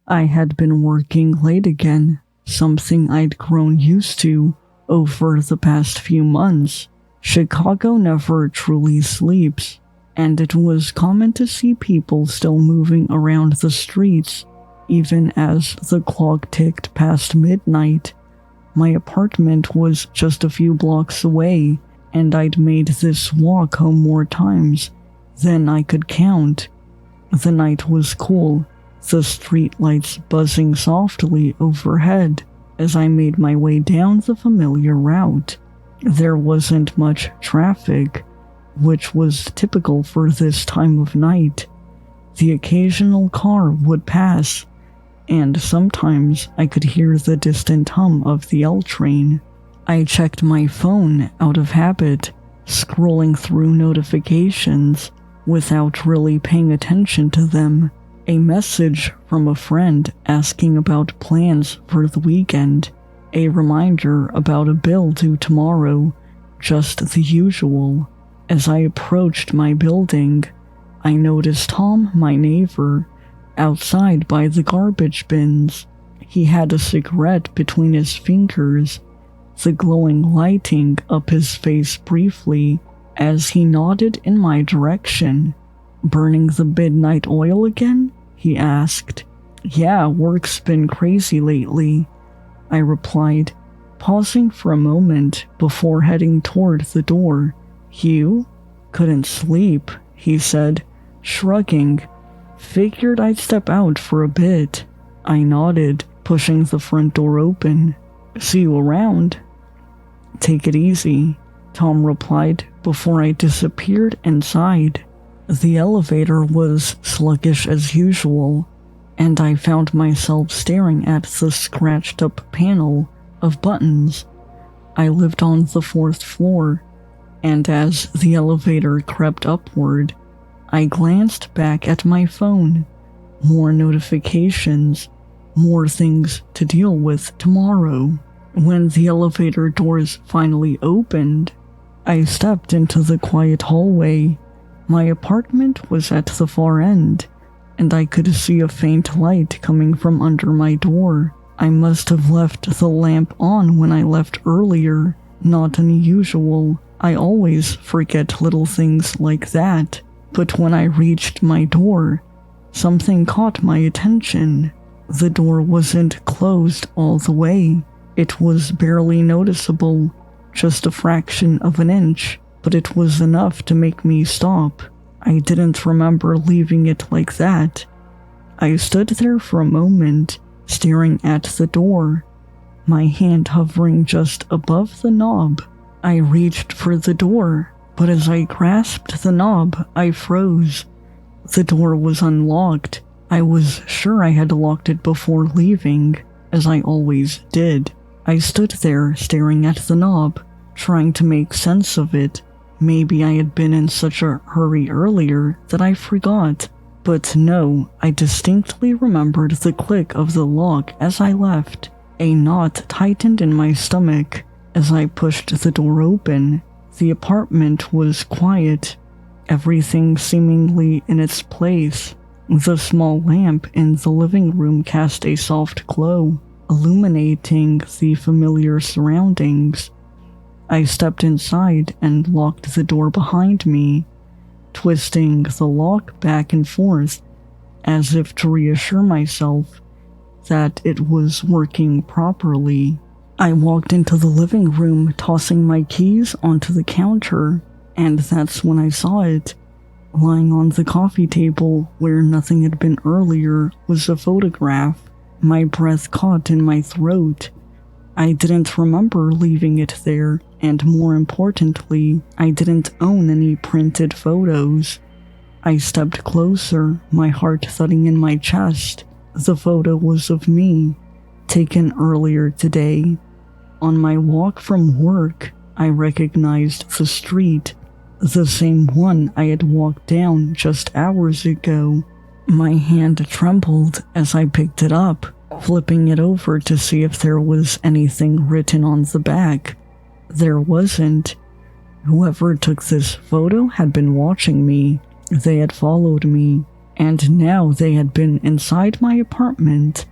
I had been working late again, something I'd grown used to over the past few months. Chicago never truly sleeps, and it was common to see people still moving around the streets, even as the clock ticked past midnight. My apartment was just a few blocks away, and I'd made this walk home more times than I could count. The night was cool, the street lights buzzing softly overhead as I made my way down the familiar route. There wasn't much traffic, which was typical for this time of night. The occasional car would pass, and sometimes I could hear the distant hum of the L train. I checked my phone out of habit, scrolling through notifications without really paying attention to them. A message from a friend asking about plans for the weekend. A reminder about a bill due tomorrow. Just the usual. As I approached my building, I noticed Tom, my neighbor, outside by the garbage bins. He had a cigarette between his fingers, the glowing lighting up his face briefly as he nodded in my direction. "Burning the midnight oil again?" he asked. "Yeah, work's been crazy lately," I replied, pausing for a moment before heading toward the door. "You?" "Couldn't sleep," he said, shrugging. "Figured I'd step out for a bit." I nodded, pushing the front door open. "See you around." "Take it easy," Tom replied before I disappeared inside. The elevator was sluggish as usual, and I found myself staring at the scratched-up panel of buttons. I lived on the 4th floor, and as the elevator crept upward, I glanced back at my phone. More notifications, more things to deal with tomorrow. When the elevator doors finally opened, I stepped into the quiet hallway. My apartment was at the far end, and I could see a faint light coming from under my door. I must have left the lamp on when I left earlier. Not unusual. I always forget little things like that. But when I reached my door, something caught my attention. The door wasn't closed all the way. It was barely noticeable, just a fraction of an inch, but it was enough to make me stop. I didn't remember leaving it like that. I stood there for a moment, staring at the door, my hand hovering just above the knob. I reached for the door, but as I grasped the knob, I froze. The door was unlocked. I was sure I had locked it before leaving, as I always did. I stood there, staring at the knob, trying to make sense of it. Maybe I had been in such a hurry earlier that I forgot. But no, I distinctly remembered the click of the lock as I left. A knot tightened in my stomach as I pushed the door open. The apartment was quiet, everything seemingly in its place. The small lamp in the living room cast a soft glow, illuminating the familiar surroundings. I stepped inside and locked the door behind me, twisting the lock back and forth as if to reassure myself that it was working properly. I walked into the living room, tossing my keys onto the counter, and that's when I saw it. Lying on the coffee table where nothing had been earlier was a photograph. My breath caught in my throat. I didn't remember leaving it there, and more importantly, I didn't own any printed photos. I stepped closer, my heart thudding in my chest. The photo was of me, taken earlier today. On my walk from work, I recognized the street, the same one I had walked down just hours ago. My hand trembled as I picked it up, flipping it over to see if there was anything written on the back. There wasn't. Whoever took this photo had been watching me. They had followed me. and now they had been inside my apartment.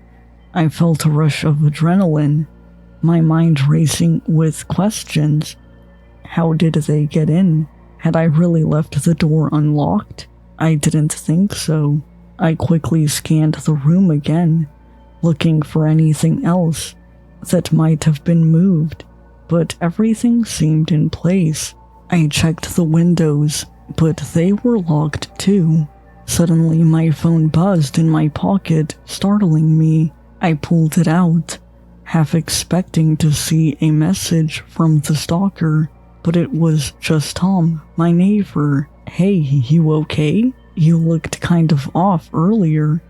I felt a rush of adrenaline, my mind racing with questions. How did they get in? Had I really left the door unlocked? I didn't think so. I quickly scanned the room again, looking for anything else that might have been moved, but everything seemed in place. I checked the windows, but they were locked too. Suddenly my phone buzzed in my pocket, startling me. I pulled it out, half expecting to see a message from the stalker, but it was just Tom, my neighbor. "Hey, you okay? You looked kind of off earlier,"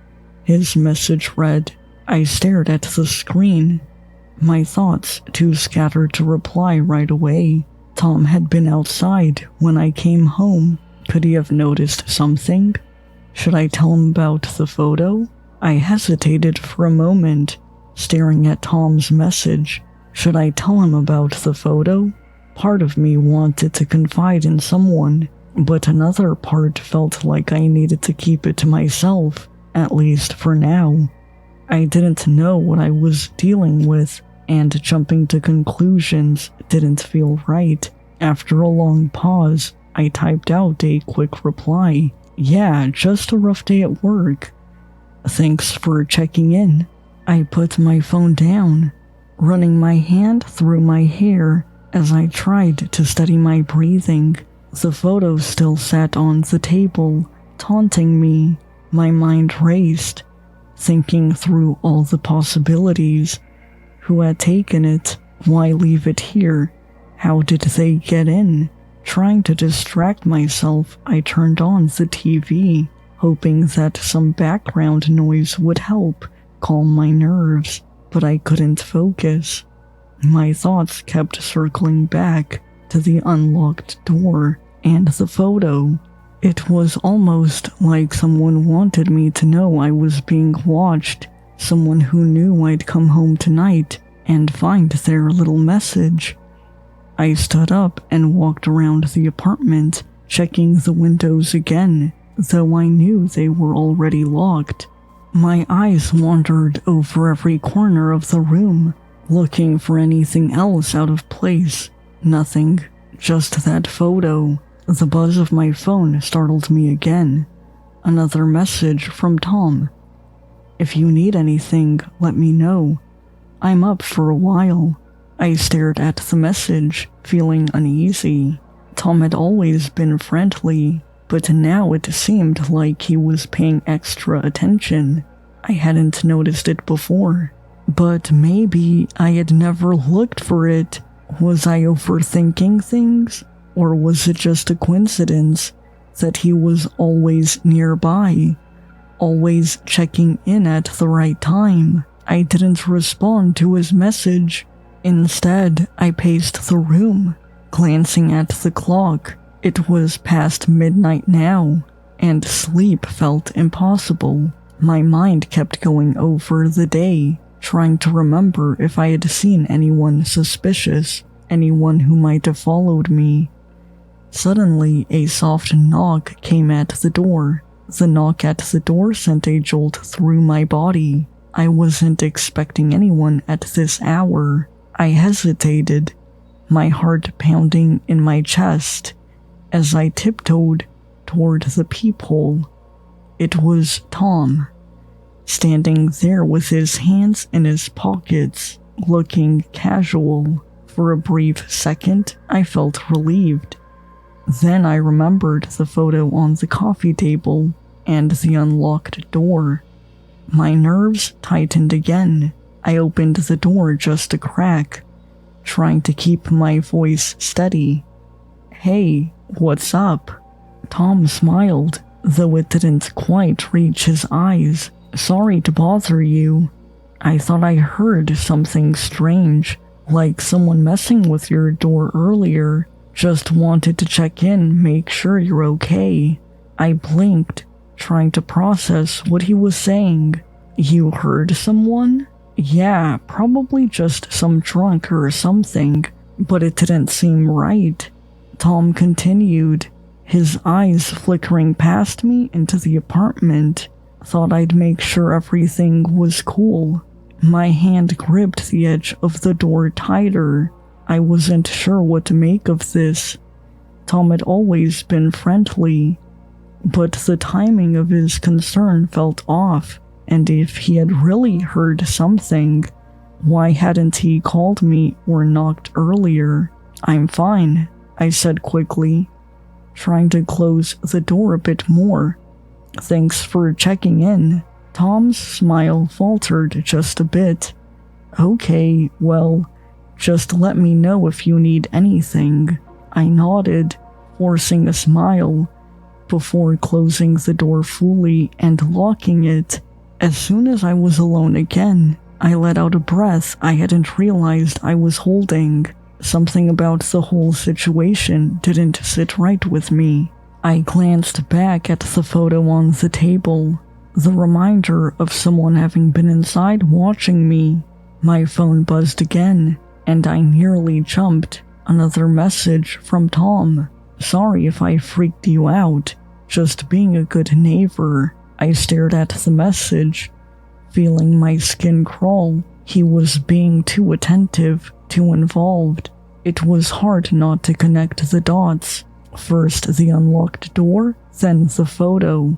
his message read. I stared at the screen, my thoughts too scattered to reply right away. Tom had been outside when I came home. Could he have noticed something? Should I tell him about the photo? I hesitated for a moment, staring at Tom's message. Should I tell him about the photo? Part of me wanted to confide in someone, but another part felt like I needed to keep it to myself, at least for now. I didn't know what I was dealing with, and jumping to conclusions didn't feel right. After a long pause, I typed out a quick reply. "Yeah, just a rough day at work. Thanks for checking in." I put my phone down, running my hand through my hair as I tried to steady my breathing. The photo still sat on the table, taunting me. My mind raced, thinking through all the possibilities. Who had taken it? Why leave it here? How did they get in? Trying to distract myself, I turned on the TV, hoping that some background noise would help calm my nerves, but I couldn't focus. My thoughts kept circling back to the unlocked door and the photo. It was almost like someone wanted me to know I was being watched, someone who knew I'd come home tonight and find their little message. I stood up and walked around the apartment, checking the windows again, though I knew they were already locked. My eyes wandered over every corner of the room, looking for anything else out of place. Nothing, just that photo. The buzz of my phone startled me again. Another message from Tom. "If you need anything, let me know. I'm up for a while." I stared at the message, feeling uneasy. Tom had always been friendly, but now it seemed like he was paying extra attention. I hadn't noticed it before, but maybe I had never looked for it. Was I overthinking things? Or was it just a coincidence that he was always nearby, always checking in at the right time? I didn't respond to his message. Instead, I paced the room, glancing at the clock. It was past midnight now, and sleep felt impossible. My mind kept going over the day, trying to remember if I had seen anyone suspicious, anyone who might have followed me. Suddenly, a soft knock came at the door. The knock at the door sent a jolt through my body. I wasn't expecting anyone at this hour. I hesitated, my heart pounding in my chest, as I tiptoed toward the peephole. It was Tom, standing there with his hands in his pockets, looking casual. For a brief second, I felt relieved. Then I remembered the photo on the coffee table and the unlocked door. My nerves tightened again. I opened the door just a crack, trying to keep my voice steady. "Hey, what's up?" Tom smiled, though it didn't quite reach his eyes. "Sorry to bother you. I thought I heard something strange, like someone messing with your door earlier. Just wanted to check in, make sure you're okay." I blinked, trying to process what he was saying. "You heard someone?" "Yeah, probably just some drunk or something, but it didn't seem right." Tom continued, his eyes flickering past me into the apartment. Thought I'd make sure everything was cool. My hand gripped the edge of the door tighter. I wasn't sure what to make of this. Tom had always been friendly, but the timing of his concern felt off, and if he had really heard something, why hadn't he called me or knocked earlier? "I'm fine," I said quickly, trying to close the door a bit more. "Thanks for checking in." Tom's smile faltered just a bit. "Okay, well, just let me know if you need anything." I nodded, forcing a smile, before closing the door fully and locking it. As soon as I was alone again, I let out a breath I hadn't realized I was holding. Something about the whole situation didn't sit right with me. I glanced back at the photo on the table, the reminder of someone having been inside watching me. My phone buzzed again, and I nearly jumped. Another message from Tom. "Sorry if I freaked you out. Just being a good neighbor." I stared at the message, feeling my skin crawl. He was being too attentive, too involved. It was hard not to connect the dots. First the unlocked door, then the photo.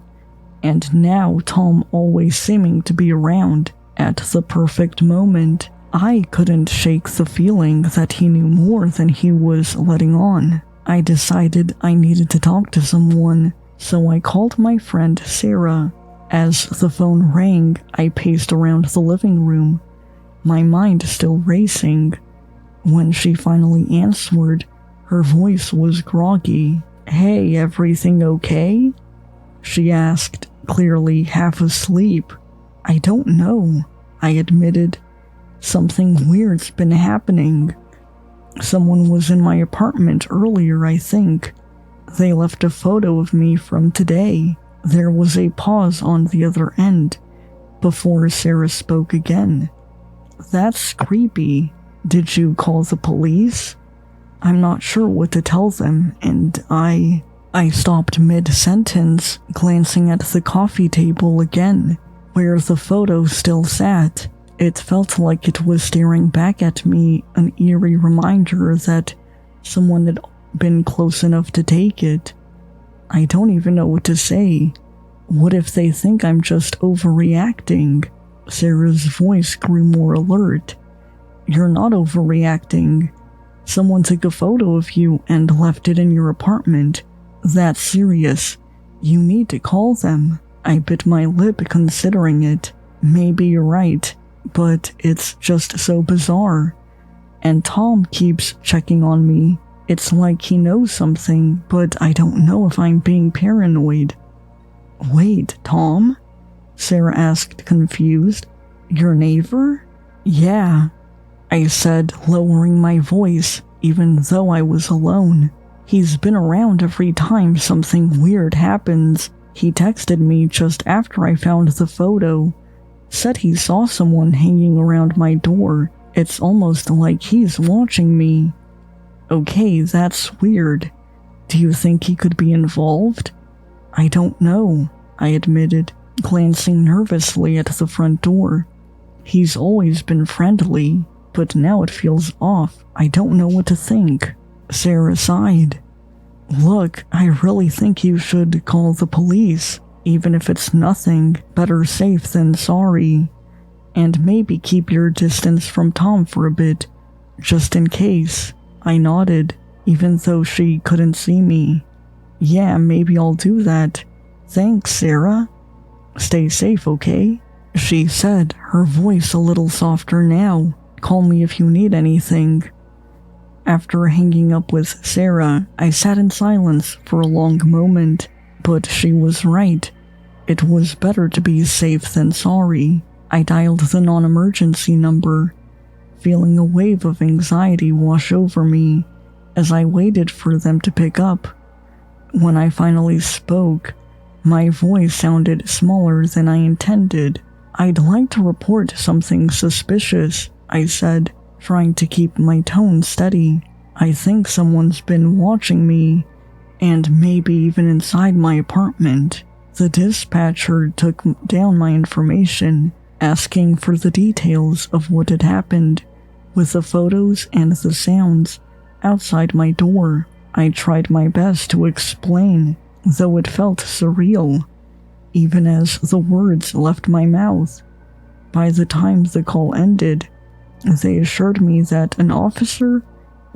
And now Tom always seeming to be around at the perfect moment. I couldn't shake the feeling that he knew more than he was letting on. I decided I needed to talk to someone, so I called my friend Sarah. As the phone rang, I paced around the living room, my mind still racing. When she finally answered, her voice was groggy. "Hey, everything okay?" she asked, clearly half asleep. "I don't know," I admitted. "Something weird's been happening. Someone was in my apartment earlier, I think. They left a photo of me from today." There was a pause on the other end, before Sarah spoke again. "That's creepy. Did you call the police?" "I'm not sure what to tell them, and I stopped mid-sentence, glancing at the coffee table again, where the photo still sat. It felt like it was staring back at me, an eerie reminder that someone had been close enough to take it. I don't even know what to say. What if they think I'm just overreacting? Sarah's voice grew more alert. You're not overreacting. Someone took a photo of you and left it in your apartment. That's serious. You need to call them. I bit my lip considering it. Maybe you're right, but it's just so bizarre. And Tom keeps checking on me. It's like he knows something, but I don't know if I'm being paranoid. Wait, Tom? Sarah asked, confused. Your neighbor? Yeah, I said, lowering my voice, even though I was alone. He's been around every time something weird happens. He texted me just after I found the photo. Said he saw someone hanging around my door. It's almost like he's watching me. Okay, that's weird. Do you think he could be involved? I don't know, I admitted, glancing nervously at the front door. He's always been friendly, but now it feels off. I don't know what to think. Sarah sighed. Look, I really think you should call the police, even if it's nothing. Better safe than sorry. And maybe keep your distance from Tom for a bit, just in case. I nodded, even though she couldn't see me. Yeah, maybe I'll do that. Thanks, Sarah. Stay safe, okay? She said, her voice a little softer now. Call me if you need anything. After hanging up with Sarah, I sat in silence for a long moment, but she was right. It was better to be safe than sorry. I dialed the non-emergency number, feeling a wave of anxiety wash over me as I waited for them to pick up. When I finally spoke, my voice sounded smaller than I intended. I'd like to report something suspicious, I said, trying to keep my tone steady. I think someone's been watching me, and maybe even inside my apartment. The dispatcher took down my information, asking for the details of what had happened, with the photos and the sounds outside my door. I tried my best to explain, though it felt surreal, even as the words left my mouth. By the time the call ended, they assured me that an officer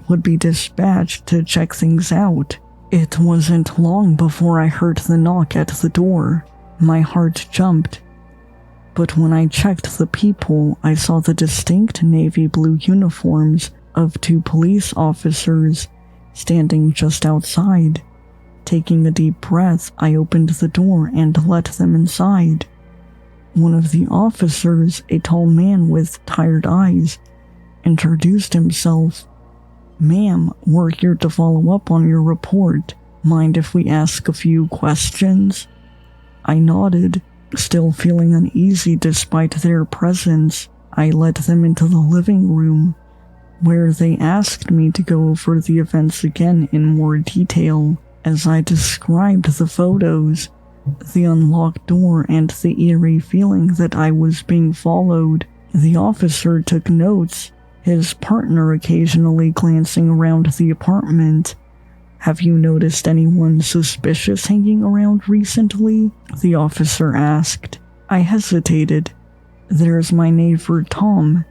would be dispatched to check things out. It wasn't long before I heard the knock at the door. My heart jumped. But when I checked the people, I saw the distinct navy blue uniforms of 2 police officers standing just outside. Taking a deep breath, I opened the door and let them inside. One of the officers, a tall man with tired eyes, introduced himself. "Ma'am, we're here to follow up on your report. Mind if we ask a few questions?" I nodded, still feeling uneasy despite their presence. I led them into the living room, where they asked me to go over the events again in more detail. As I described the photos, the unlocked door, and the eerie feeling that I was being followed, the officer took notes, his partner occasionally glancing around the apartment. "Have you noticed anyone suspicious hanging around recently?" the officer asked. I hesitated. "There's my neighbor Tom.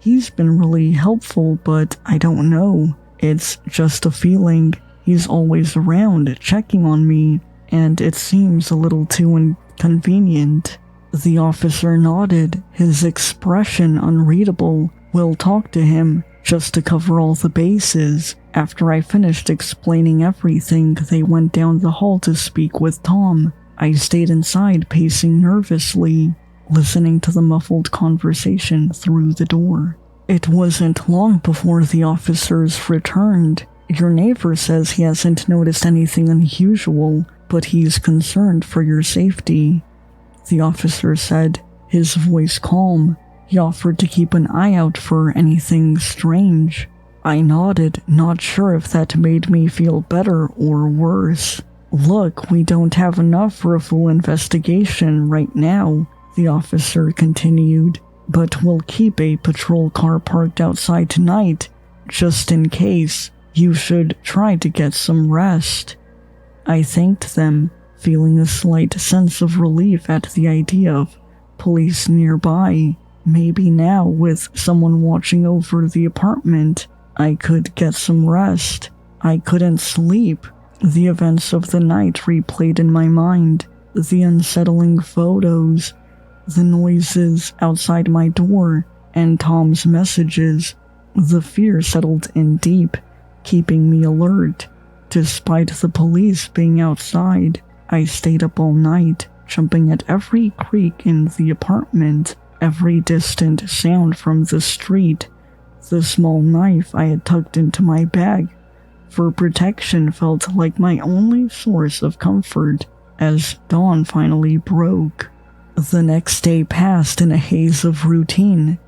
He's been really helpful, but I don't know. It's just a feeling. He's always around, checking on me, and it seems a little too inconvenient." The officer nodded, his expression unreadable. "We'll talk to him, just to cover all the bases." After I finished explaining everything, they went down the hall to speak with Tom. I stayed inside, pacing nervously, listening to the muffled conversation through the door. It wasn't long before the officers returned. "Your neighbor says he hasn't noticed anything unusual, but he's concerned for your safety," the officer said, his voice calm. He offered to keep an eye out for anything strange. I nodded, not sure if that made me feel better or worse. "Look, we don't have enough for a full investigation right now," the officer continued, "but we'll keep a patrol car parked outside tonight, just in case. You should try to get some rest." I thanked them, feeling a slight sense of relief at the idea of police nearby. Maybe now, with someone watching over the apartment, I could get some rest. I couldn't sleep. The events of the night replayed in my mind, the unsettling photos, the noises outside my door, and Tom's messages. The fear settled in deep, keeping me alert. Despite the police being outside, I stayed up all night, jumping at every creak in the apartment, every distant sound from the street. The small knife I had tucked into my bag for protection felt like my only source of comfort as dawn finally broke. The next day passed in a haze of routine,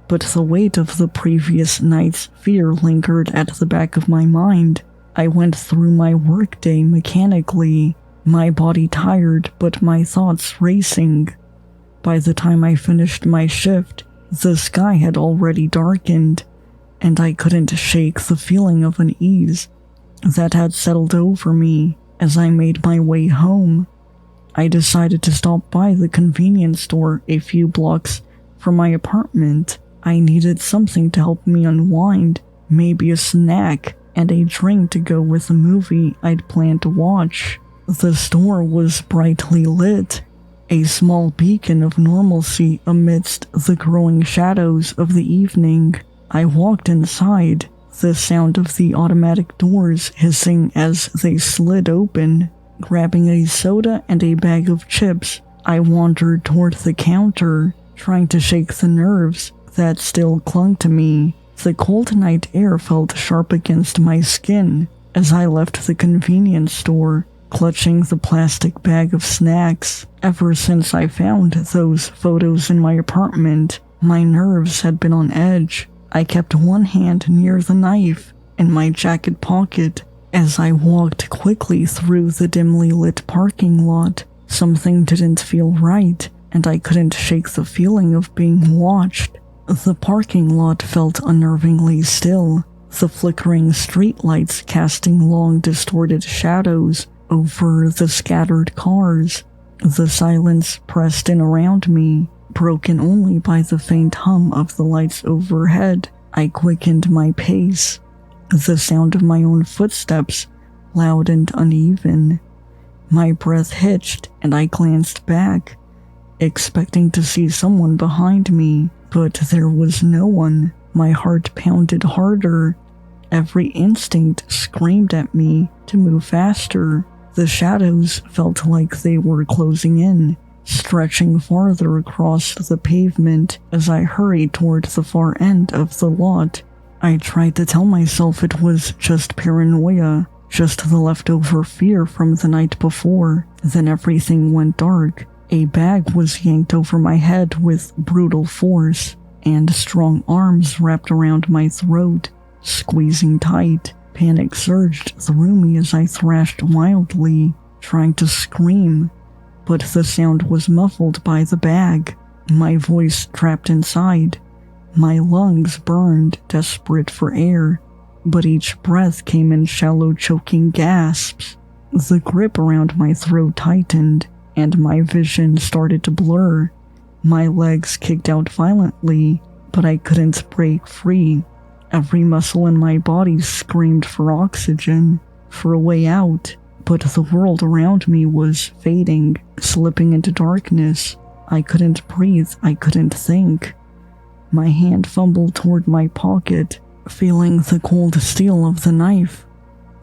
but the weight of the previous night's fear lingered at the back of my mind. I went through my workday mechanically, my body tired but my thoughts racing. By the time I finished my shift, the sky had already darkened, and I couldn't shake the feeling of unease that had settled over me. As I made my way home, I decided to stop by the convenience store a few blocks from my apartment. I needed something to help me unwind, maybe a snack and a drink to go with the movie I'd planned to watch. The store was brightly lit, a small beacon of normalcy amidst the growing shadows of the evening. I walked inside, the sound of the automatic doors hissing as they slid open. Grabbing a soda and a bag of chips, I wandered toward the counter, trying to shake the nerves that still clung to me. The cold night air felt sharp against my skin as I left the convenience store, clutching the plastic bag of snacks. Ever since I found those photos in my apartment, my nerves had been on edge. I kept one hand near the knife in my jacket pocket, As I walked quickly through the dimly lit parking lot, something didn't feel right, and I couldn't shake the feeling of being watched. The parking lot felt unnervingly still, the flickering streetlights casting long distorted shadows over the scattered cars. The silence pressed in around me, broken only by the faint hum of the lights overhead. I quickened my pace, the sound of my own footsteps, loud and uneven. My breath hitched, and I glanced back, expecting to see someone behind me, but there was no one. My heart pounded harder. Every instinct screamed at me to move faster. The shadows felt like they were closing in, stretching farther across the pavement as I hurried toward the far end of the lot. I tried to tell myself it was just paranoia, just the leftover fear from the night before. Then everything went dark. A bag was yanked over my head with brutal force, and strong arms wrapped around my throat, squeezing tight. Panic surged through me as I thrashed wildly, trying to scream, but the sound was muffled by the bag. My voice trapped inside. My lungs burned, desperate for air, but each breath came in shallow, choking gasps. The grip around my throat tightened, and my vision started to blur. My legs kicked out violently, but I couldn't break free. Every muscle in my body screamed for oxygen, for a way out, but the world around me was fading, slipping into darkness. I couldn't breathe, I couldn't think. My hand fumbled toward my pocket, feeling the cold steel of the knife.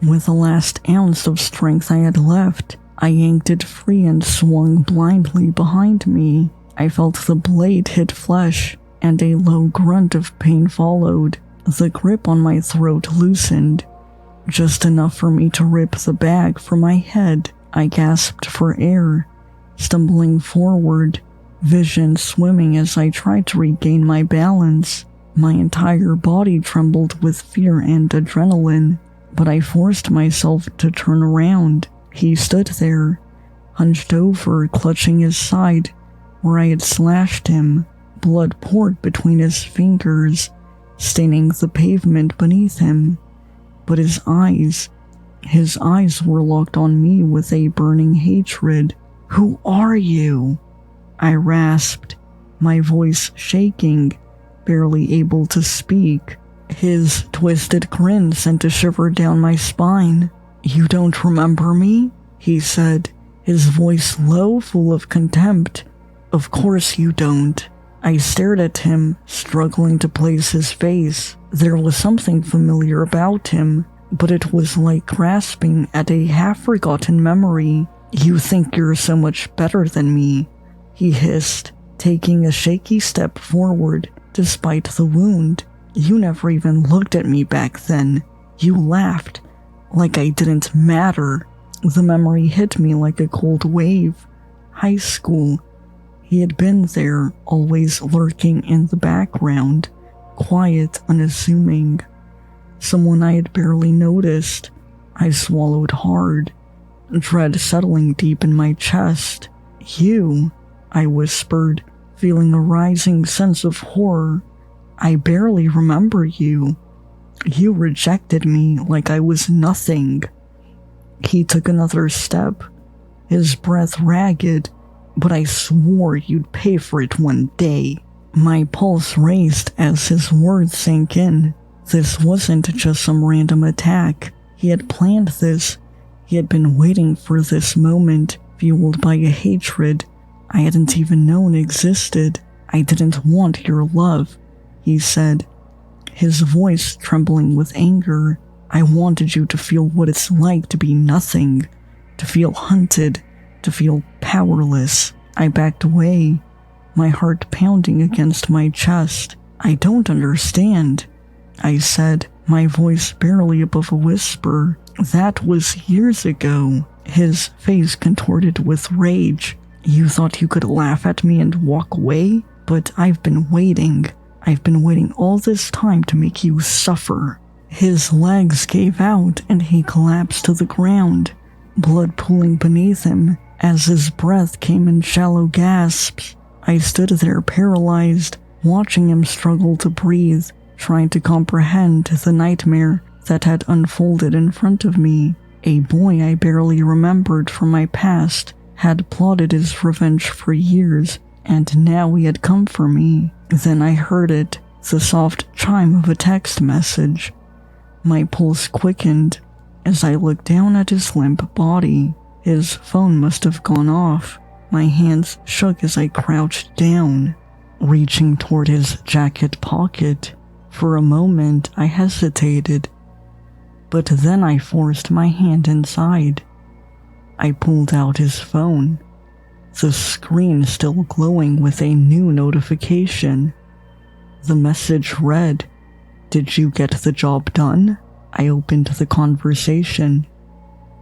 With the last ounce of strength I had left, I yanked it free and swung blindly behind me. I felt the blade hit flesh, and a low grunt of pain followed. The grip on my throat loosened, just enough for me to rip the bag from my head. I gasped for air, stumbling forward, vision swimming as I tried to regain my balance. My entire body trembled with fear and adrenaline, but I forced myself to turn around. He stood there, hunched over, clutching his side where I had slashed him. Blood poured between his fingers, staining the pavement beneath him. But his eyes were locked on me with a burning hatred. "Who are you?" I rasped, my voice shaking, barely able to speak. His twisted grin sent a shiver down my spine. "You don't remember me?" he said, his voice low, full of contempt. "Of course you don't." I stared at him, struggling to place his face. There was something familiar about him, but it was like grasping at a half-forgotten memory. "You think you're so much better than me," he hissed, taking a shaky step forward despite the wound. "You never even looked at me back then. You laughed, like I didn't matter." The memory hit me like a cold wave. High school. He had been there, always lurking in the background, quiet, unassuming. Someone I had barely noticed. I swallowed hard, dread settling deep in my chest. "You," I whispered, feeling a rising sense of horror. "I barely remember you. You rejected me like I was nothing." He took another step, his breath ragged. "But I swore you'd pay for it one day." My pulse raced as his words sank in. This wasn't just some random attack. He had planned this. He had been waiting for this moment, fueled by a hatred I hadn't even known existed. "I didn't want your love," he said, his voice trembling with anger. "I wanted you to feel what it's like to be nothing, to feel hunted, to feel powerless." I backed away, my heart pounding against my chest. "I don't understand," I said, my voice barely above a whisper. "That was years ago." His face contorted with rage. "You thought you could laugh at me and walk away? But I've been waiting. I've been waiting all this time to make you suffer." His legs gave out and he collapsed to the ground, blood pooling beneath him as his breath came in shallow gasps. I stood there paralyzed, watching him struggle to breathe, trying to comprehend the nightmare that had unfolded in front of me. A boy I barely remembered from my past had plotted his revenge for years, and now he had come for me. Then I heard it, the soft chime of a text message. My pulse quickened as I looked down at his limp body. His phone must have gone off. My hands shook as I crouched down, reaching toward his jacket pocket. For a moment, I hesitated, but then I forced my hand inside. I pulled out his phone, the screen still glowing with a new notification. The message read, "Did you get the job done?" I opened the conversation,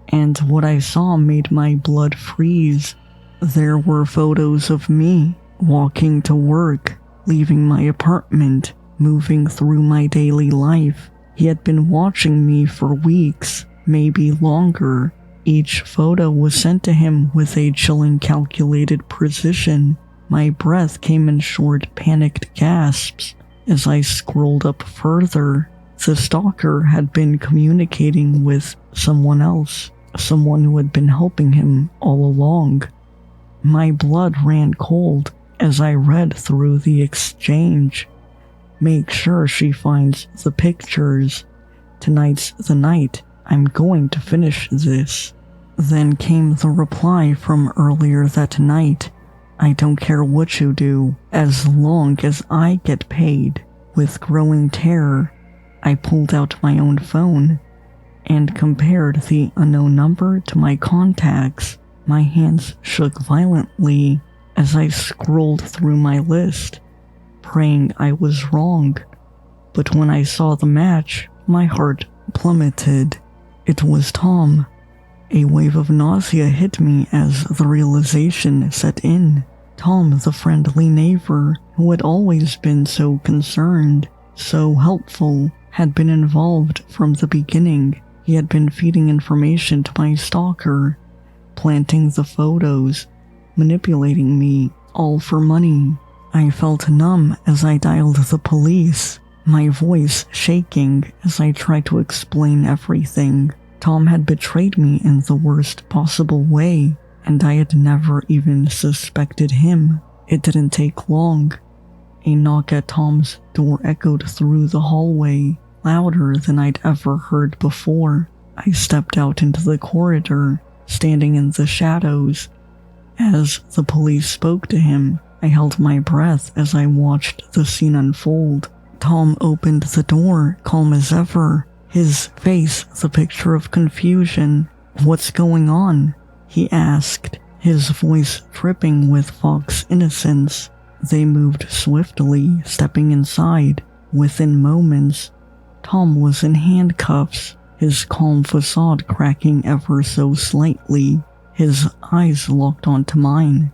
and what I saw made my blood freeze. There were photos of me walking to work, leaving my apartment, moving through my daily life. He had been watching me for weeks, maybe longer. Each photo was sent to him with a chilling calculated precision. My breath came in short, panicked gasps as I scrolled up further. The stalker had been communicating with someone else, someone who had been helping him all along. My blood ran cold as I read through the exchange. "Make sure she finds the pictures. Tonight's the night. I'm going to finish this." Then came the reply from earlier that night. "I don't care what you do, as long as I get paid." With growing terror, I pulled out my own phone and compared the unknown number to my contacts. My hands shook violently as I scrolled through my list, praying I was wrong. But when I saw the match, my heart plummeted. It was Tom. A wave of nausea hit me as the realization set in. Tom, the friendly neighbor who had always been so concerned, so helpful, had been involved from the beginning. He had been feeding information to my stalker, planting the photos, manipulating me, all for money. I felt numb as I dialed the police, my voice shaking as I tried to explain everything. Tom had betrayed me in the worst possible way, and I had never even suspected him. It didn't take long. A knock at Tom's door echoed through the hallway, louder than I'd ever heard before. I stepped out into the corridor, standing in the shadows. As the police spoke to him, I held my breath as I watched the scene unfold. Tom opened the door, calm as ever, his face the picture of confusion. "What's going on?" he asked, his voice dripping with Fox innocence. They moved swiftly, stepping inside. Within moments, Tom was in handcuffs, his calm facade cracking ever so slightly. His eyes locked onto mine.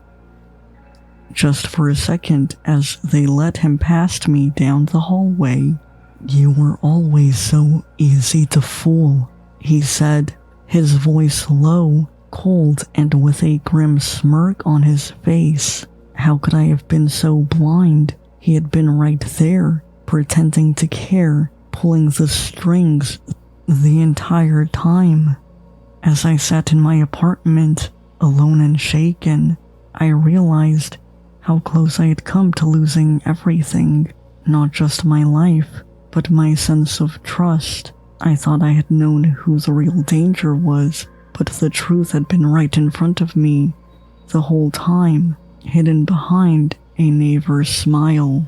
Just for a second as they led him past me down the hallway. "You were always so easy to fool," he said, his voice low, cold, and with a grim smirk on his face. How could I have been so blind? He had been right there, pretending to care, pulling the strings the entire time. As I sat in my apartment, alone and shaken, I realized how close I had come to losing everything, not just my life, but my sense of trust. I thought I had known who the real danger was, but the truth had been right in front of me the whole time, hidden behind a neighbor's smile.